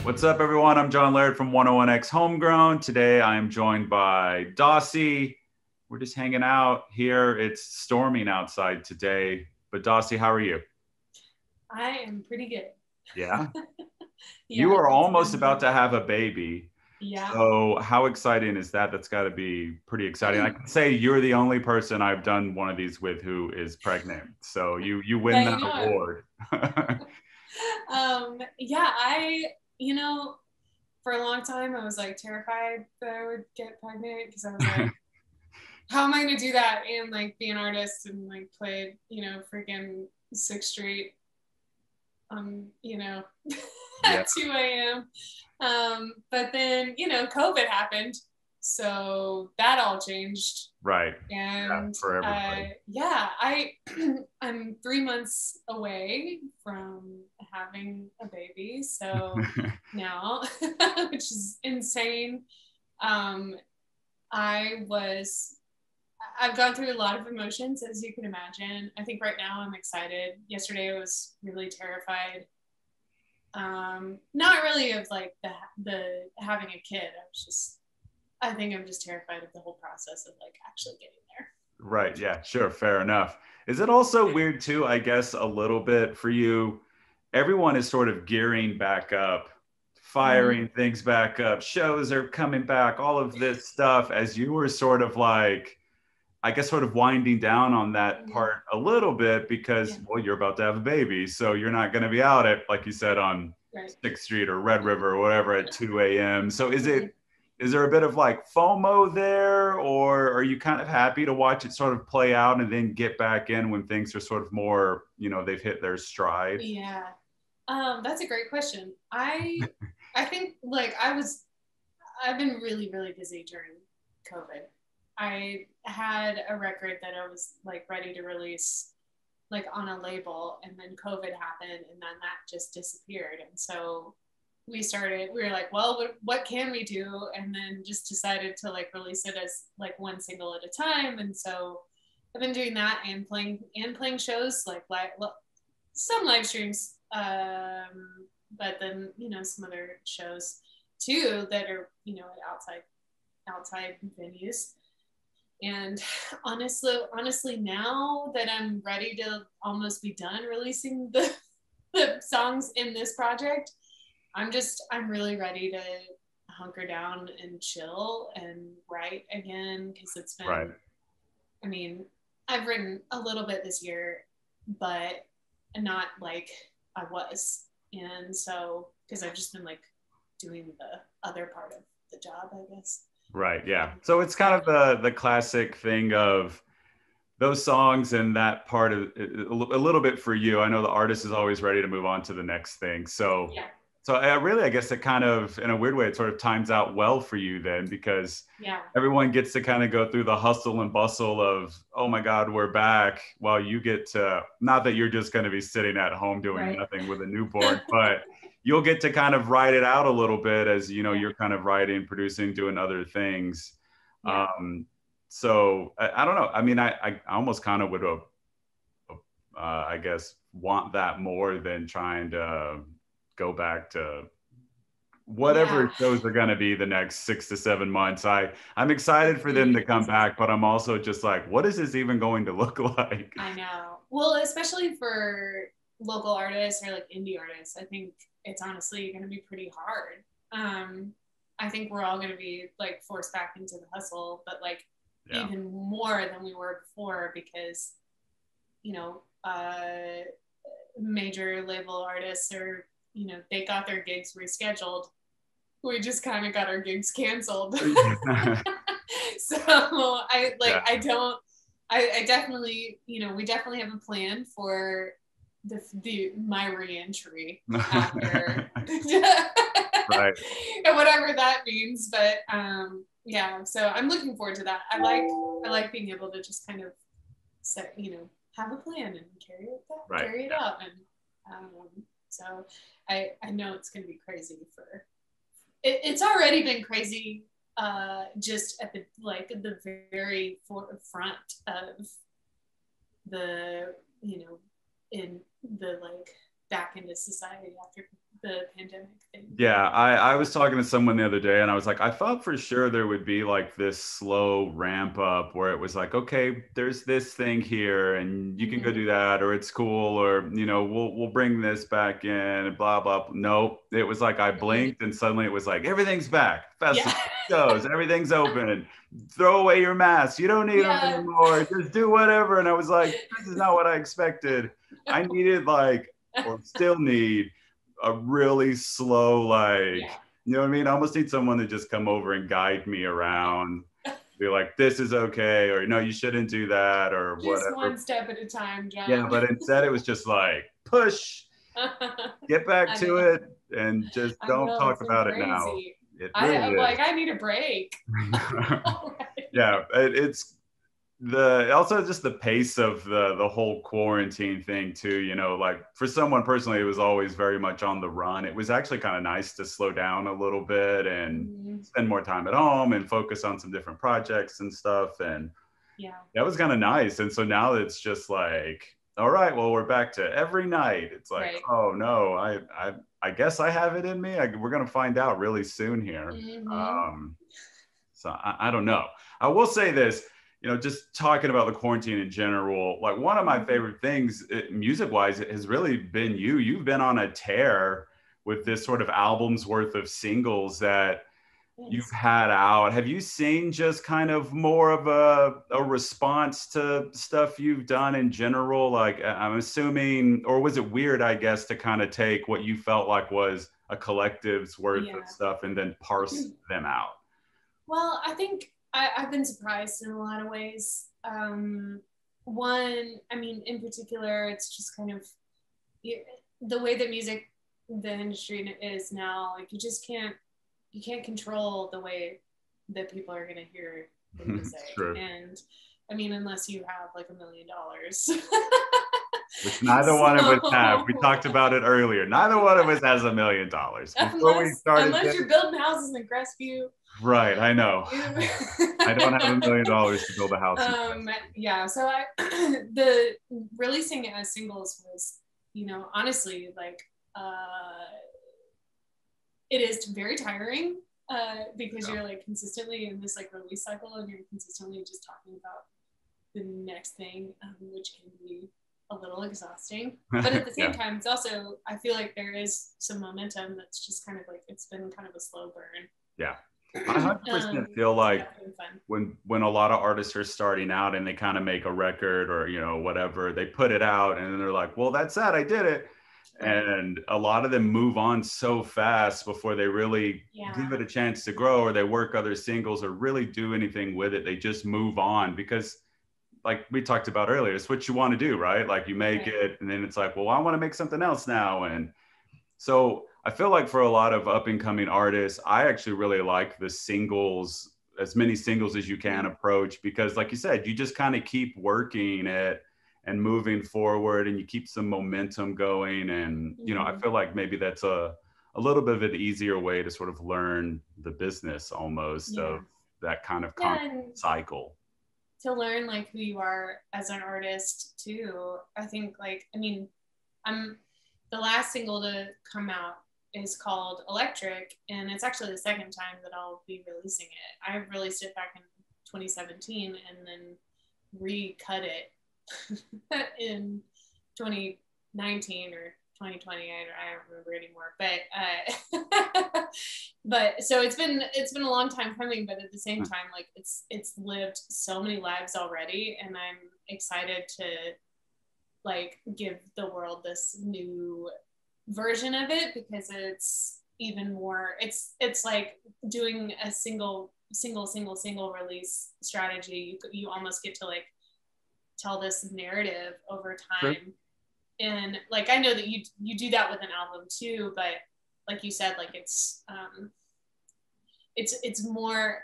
What's up, everyone? I'm John Laird from 101X Homegrown. Today, I am joined by Dossey. We're just hanging out here. It's storming outside today. But Dossey, how are you? I am pretty good. Yeah. You Yeah, are it's almost been, about to have a baby. yeah. So how exciting is that? That's got to be pretty exciting. I can say you're the only person I've done one of these with who is pregnant. So you win Yeah, that you know it. award. Yeah, for a long time I was like terrified that I would get pregnant because I was like, how am I gonna do that and like be an artist and like play, freaking Sixth Street you know, Yeah, at 2 a.m. But then, COVID happened. So that all changed. right. Yeah, And for everybody. yeah, I'm 3 months away from having a baby. So now, which is insane. Um, I was I've gone through a lot of emotions, as you can imagine. I think right now I'm excited. Yesterday I was really terrified. Not really of like the having a kid. I think I'm just terrified of the whole process of like actually getting there. Right. Yeah, sure. Fair enough. Is it also weird too, I guess, a little bit for you? Everyone is sort of gearing back up, Mm-hmm. firing things back up. Shows are coming back, all of this stuff as you were sort of like, I guess, sort of winding down on that Mm-hmm. part a little bit Yeah. because, well, you're about to have a baby. So you're not going to be out at, like you said, on Right. Sixth Street or Red River or whatever at 2 a.m. So Mm-hmm. is there a bit of like FOMO there, or are you kind of happy to watch it sort of play out and then get back in when things are sort of more, they've hit their stride? Yeah. That's a great question. I think like I've been really, really busy during COVID. I had a record that I was like ready to release like on a label, and then COVID happened and then that just disappeared. And so we were like, well, what can we do? And then just decided to like release it as like one single at a time. And so I've been doing that and playing shows like some live streams, but then some other shows too that are at outside venues. And honestly, now that I'm ready to almost be done releasing the songs in this project, I'm really ready to hunker down and chill and write again because it's Right. been, I mean, I've written a little bit this year, but not like I was. And so, because I've just been like doing the other part of the job, I guess. Right. Yeah. Um, So it's kind yeah. of the classic thing of those songs and that part of a little bit for you. I know the artist is always ready to move on to the next thing. So, Yeah. so I really, I guess it kind of, in a weird way, it sort of times out well for you then because Yeah. everyone gets to kind of go through the hustle and bustle of, oh my God, we're back. While you get to, not that you're just going to be sitting at home doing Right. nothing with a newborn, but you'll get to kind of ride it out a little bit as, Yeah. you're kind of writing, producing, doing other things. Yeah. Um, so I don't know. I mean, I almost kind of would have, I guess, want that more than trying to go back to whatever Yeah. shows are going to be the next 6 to 7 months. I'm excited for them to come back, but I'm also just like, what is this even going to look like? I know. Well, especially for local artists or like indie artists, I think it's honestly going to be pretty hard. I think we're all going to be like forced back into the hustle, but like Yeah. even more than we were before because, you know, uh, major label artists are, they got their gigs rescheduled. We just kind of got our gigs canceled. So Yeah. I don't I definitely, we definitely have a plan for the my reentry after Right. and whatever that means. But yeah, so I'm looking forward to that. I like being able to just kind of set, have a plan and Right. carry it Yeah. out. And so I know it's going to be crazy it's already been crazy just at the very front of the in the like back into society after the pandemic thing. Yeah, I was talking to someone the other day and I was like, I thought for sure there would be like this slow ramp up where it was like, okay, there's this thing here and you can go do that, or it's cool, or we'll bring this back in and blah blah. Nope. It was like I blinked and suddenly it was like everything's back. Festival shows, everything's open. Throw away your mask. You don't need them anymore. Just do whatever. And I was like, this is not what I expected. I needed or still need a really slow, you know what I mean? I almost need someone to just come over and guide me around, be like, this is okay, or no, you shouldn't do that, or just whatever. One step at a time, John. Yeah, but instead it was just like, push, get back to it, and just don't talk about it now. I'm like, I need a break. Yeah, it's also just the pace of the whole quarantine thing too, like for someone personally, it was always very much on the run. It was actually kind of nice to slow down a little bit and spend more time at home and focus on some different projects and stuff. And that was kind of nice. And so now it's just like, all right, well, we're back to every night. It's like, oh no, I guess I have it in me. We're going to find out really soon here. So I don't know. I will say this, just talking about the quarantine in general, like one of my favorite things music-wise has really been you've been on a tear with this sort of album's worth of singles that you've had out. Have you seen just kind of more of a response to stuff you've done in general? Like I'm assuming, or was it weird, I guess, to kind of take what you felt like was a collective's worth of stuff and then parse them out? Well, I think I've been surprised in a lot of ways. One, I mean, in particular, it's just kind of the way that the industry is now. Like you can't control the way that people are going to hear the music. And I mean, unless you have like $1 million. Which neither one of us have. We talked about it earlier. Neither one of us has $1 million. Unless you're building houses in Crestview. Right, I know. I don't have $1 million to build a house. Yeah, so the releasing it as singles was, honestly, like it is very tiring because you're like consistently in this like release cycle and you're consistently just talking about the next thing, which can be a little exhausting. But at the same time, it's also, I feel like there is some momentum that's just kind of like, it's been kind of a slow burn. Yeah. I 100% feel like when a lot of artists are starting out and they kind of make a record or, whatever, they put it out and then they're like, well, that's it, I did it. And a lot of them move on so fast before they really give it a chance to grow, or they work other singles or really do anything with it. They just move on because, like we talked about earlier, it's what you want to do, right? Like you make it and then it's like, well, I want to make something else now. And so I feel like for a lot of up and coming artists, I actually really like the singles, as many singles as you can approach, because like you said, you just kind of keep working it and moving forward and you keep some momentum going. And, I feel like maybe that's a little bit of an easier way to sort of learn the business almost of that kind of cycle. To learn like who you are as an artist too. I think the last single to come out is called Electric, and it's actually the second time that I'll be releasing it. I released it back in 2017 and then recut it in 2019 or 2020. I don't remember anymore, but so it's been a long time coming, but at the same time, like it's lived so many lives already, and I'm excited to like give the world this new version of it because it's even more, it's like doing a single release strategy. You almost get to like tell this narrative over time. Sure. And like I know that you do that with an album too, but like you said, like it's more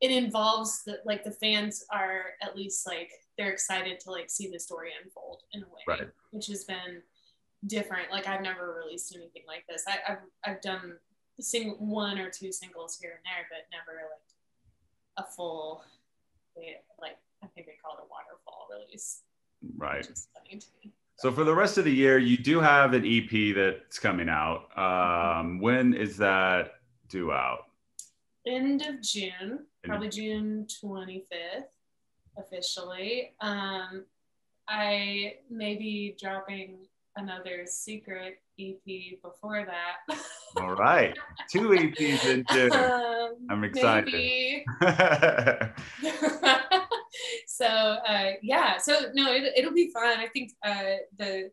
it involves the fans are at least like they're excited to like see the story unfold in a way, which has been different. Like I've never released anything like this. I've done one or two singles here and there, but never like a full, like I think they call it a waterfall release. Right. Which is funny to me. So for the rest of the year, you do have an EP that's coming out. When is that due out? End of June, probably June 25th, officially. I may be dropping another secret EP before that. All right. 2 EPs in June. I'm excited. Maybe. So yeah, so no, it'll be fun. I think the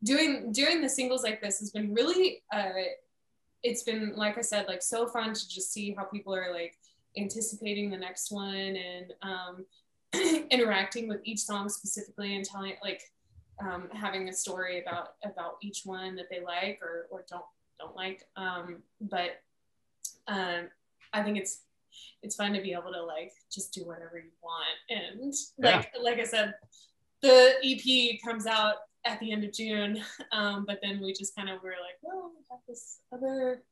doing the singles like this has been really it's been, like I said, like so fun to just see how people are like anticipating the next one and interacting with each song specifically and telling like having a story about each one that they like or don't like. But I think it's fun to be able to like just do whatever you want. And like I said, the EP comes out at the end of June, but then we just kind of were like, well, we have this other.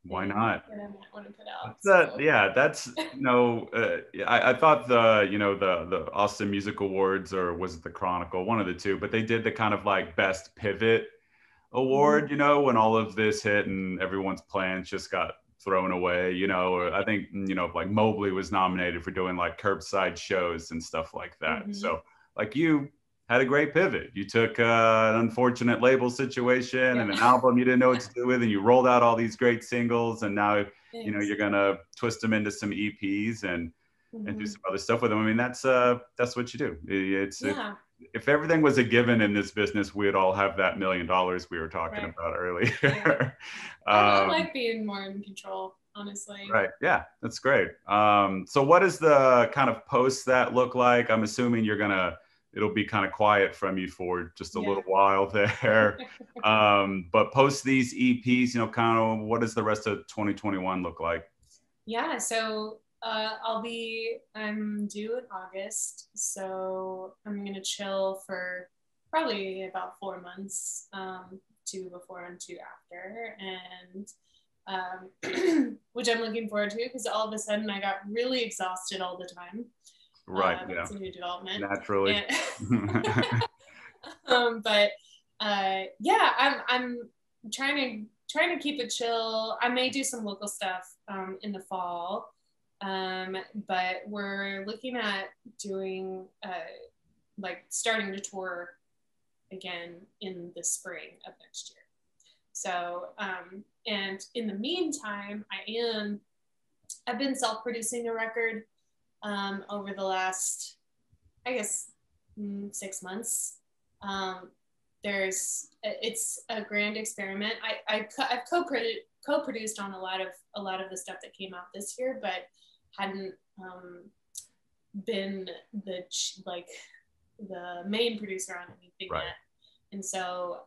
Why not? That I might want to put out. Yeah, that's I thought the Austin Music Awards, or was it the Chronicle, one of the two, but they did the kind of like best pivot award, when all of this hit and everyone's plans just got thrown away, or I think like Mobley was nominated for doing like curbside shows and stuff like that. So like you had a great pivot. You took an unfortunate label situation and an album you didn't know what to do with, and you rolled out all these great singles, and now you're gonna twist them into some EPs and do some other stuff with them. I mean, that's what you do. If everything was a given in this business, we'd all have that $1 million we were talking about earlier. I like being more in control, honestly. Right. Yeah, that's great. So what does the kind of post that look like? I'm assuming it'll be kind of quiet from you for just a little while there. But post these EPs, kind of what does the rest of 2021 look like? Yeah, so I'm due in August, so I'm gonna chill for probably about 4 months, 2 before and 2 after, and which I'm looking forward to because all of a sudden I got really exhausted all the time. Right. It's a new development. Naturally. But I'm trying to keep it chill. I may do some local stuff in the fall. But we're looking at doing like starting to tour again in the spring of next year. So and in the meantime, I've been self-producing a record over the last, I guess, 6 months. It's a grand experiment. I've co-produced on a lot of the stuff that came out this year, but hadn't been the main producer on anything yet. And so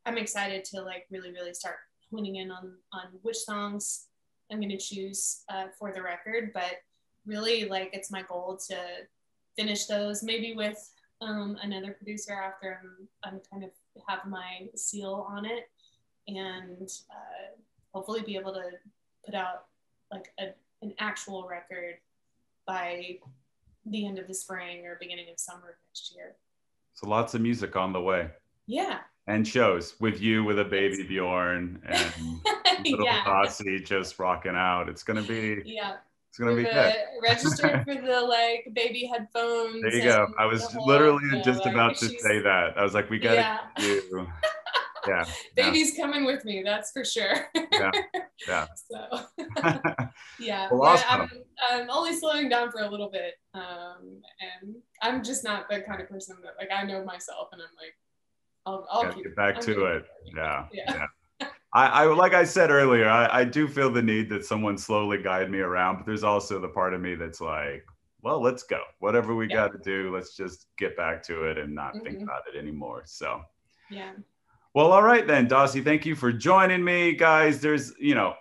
I'm excited to like really start honing in on which songs I'm going to choose for the record, but really like it's my goal to finish those maybe with another producer after I'm kind of have my seal on it, and hopefully be able to put out like an actual record by the end of the spring or beginning of summer next year. So lots of music on the way. Yeah. And shows with you, with a baby Bjorn and little Dossey just rocking out. It's gonna be It's gonna be good. Registered for the like baby headphones. There you go. I was literally just about to say that. I was like, we gotta do. Yeah. Baby's coming with me, that's for sure. Yeah. So yeah. Well, awesome. I'm only slowing down for a little bit. And I'm just not the kind of person that like I know myself and I'm like, I'll get back to it. Yeah. I like I said earlier, I do feel the need that someone slowly guide me around, but there's also the part of me that's like, well, let's go. Whatever we got to do, let's just get back to it and not think about it anymore. So yeah. Well, all right then, Dossey, thank you for joining me. Guys, there's,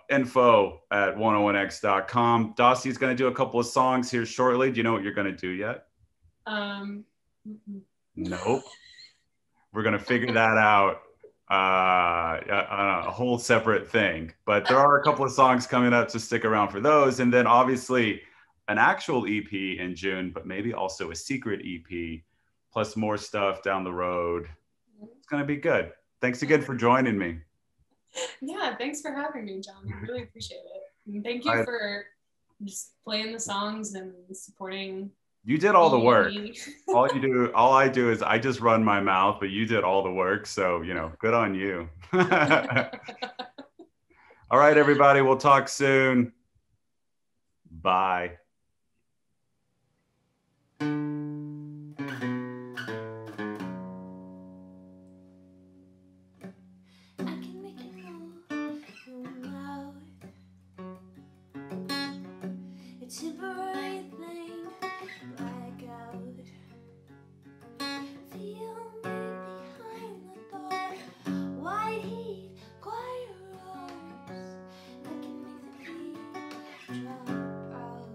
info at 101x.com. Dossey's going to do a couple of songs here shortly. Do you know what you're going to do yet? Nope. We're going to figure that out on a whole separate thing. But there are a couple of songs coming up, so stick around for those. And then obviously an actual EP in June, but maybe also a secret EP, plus more stuff down the road. It's going to be good. Thanks again for joining me. Yeah, thanks for having me, John. I really appreciate it. And thank you for just playing the songs and supporting. You did all the work. All I do is I just run my mouth, but you did all the work. So, you know, good on you. All right, everybody. We'll talk soon. Bye. Temporary thing, blackout. Feel me behind the door. White heat, quiet roars. I can make the key drop out.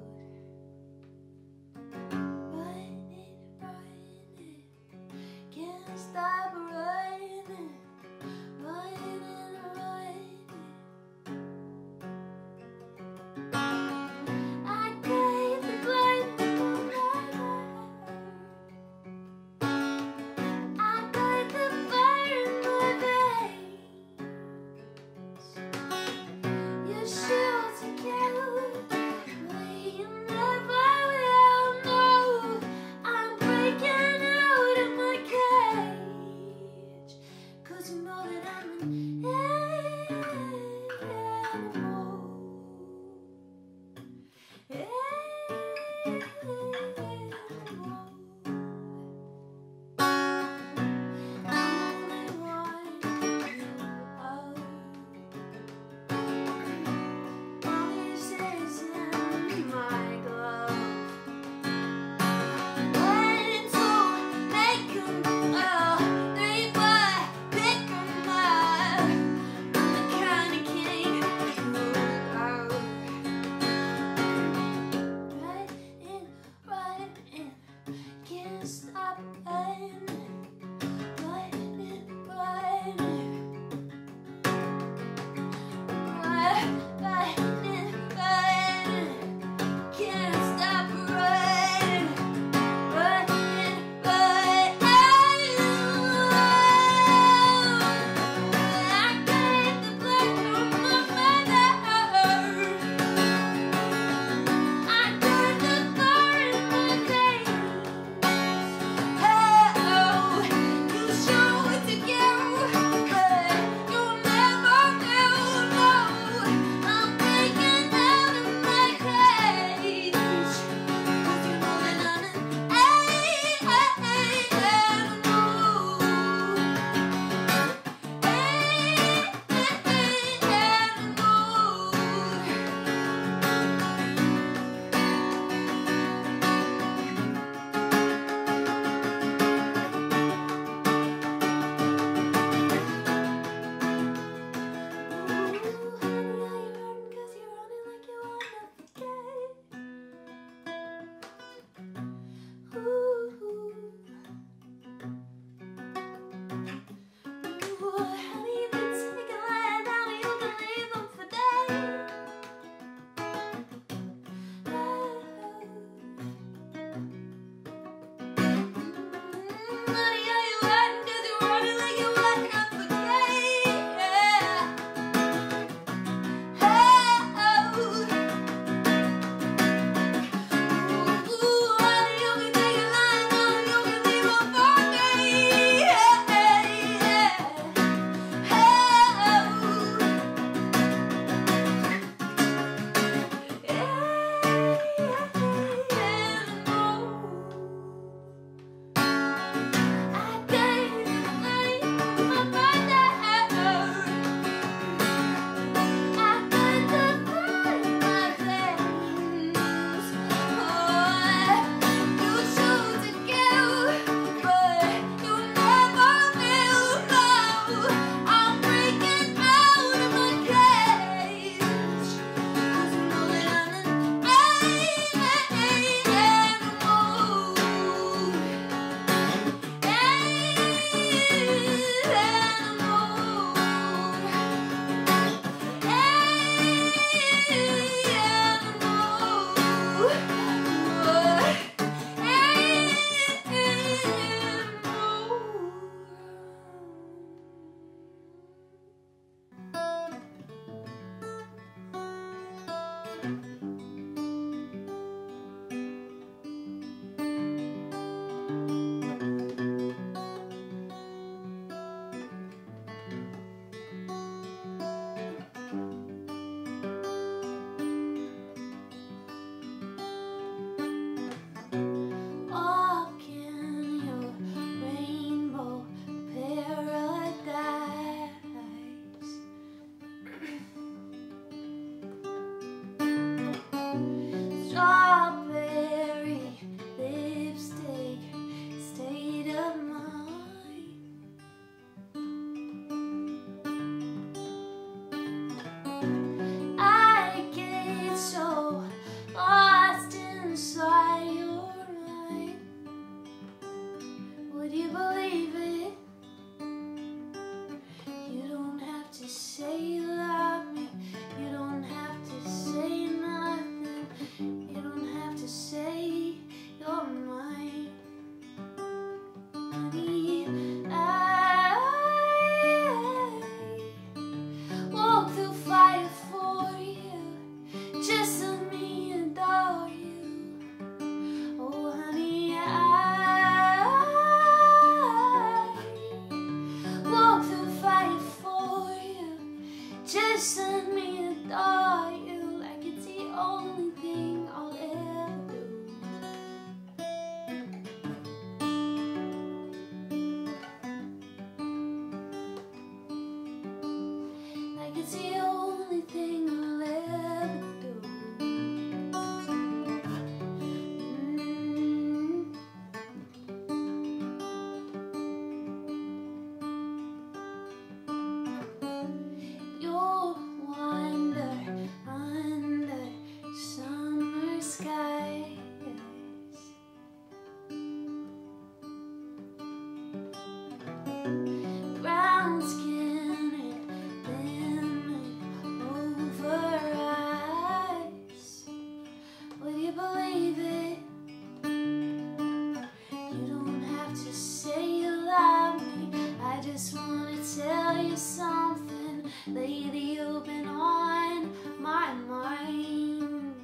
lay the open on my mind.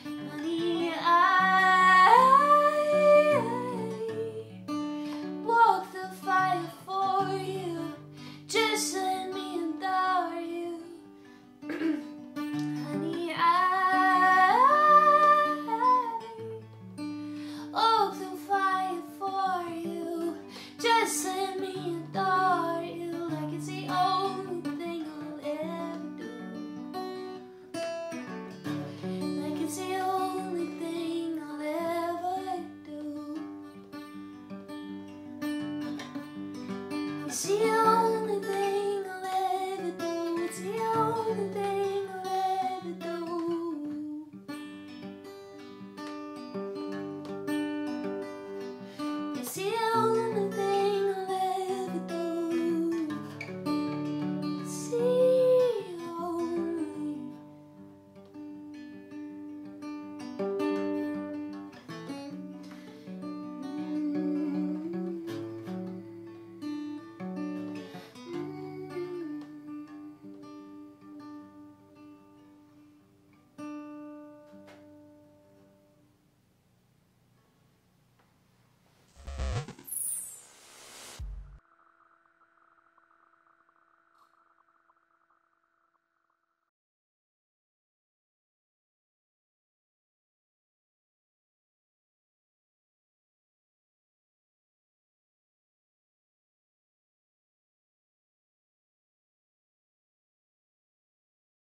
Honey, I walk the fire for you. Just let me adore you. Honey, I walk the fire for you. Just let me adore you. Like it's the only thing I'll ever do. Like it's the only thing I'll ever do. You see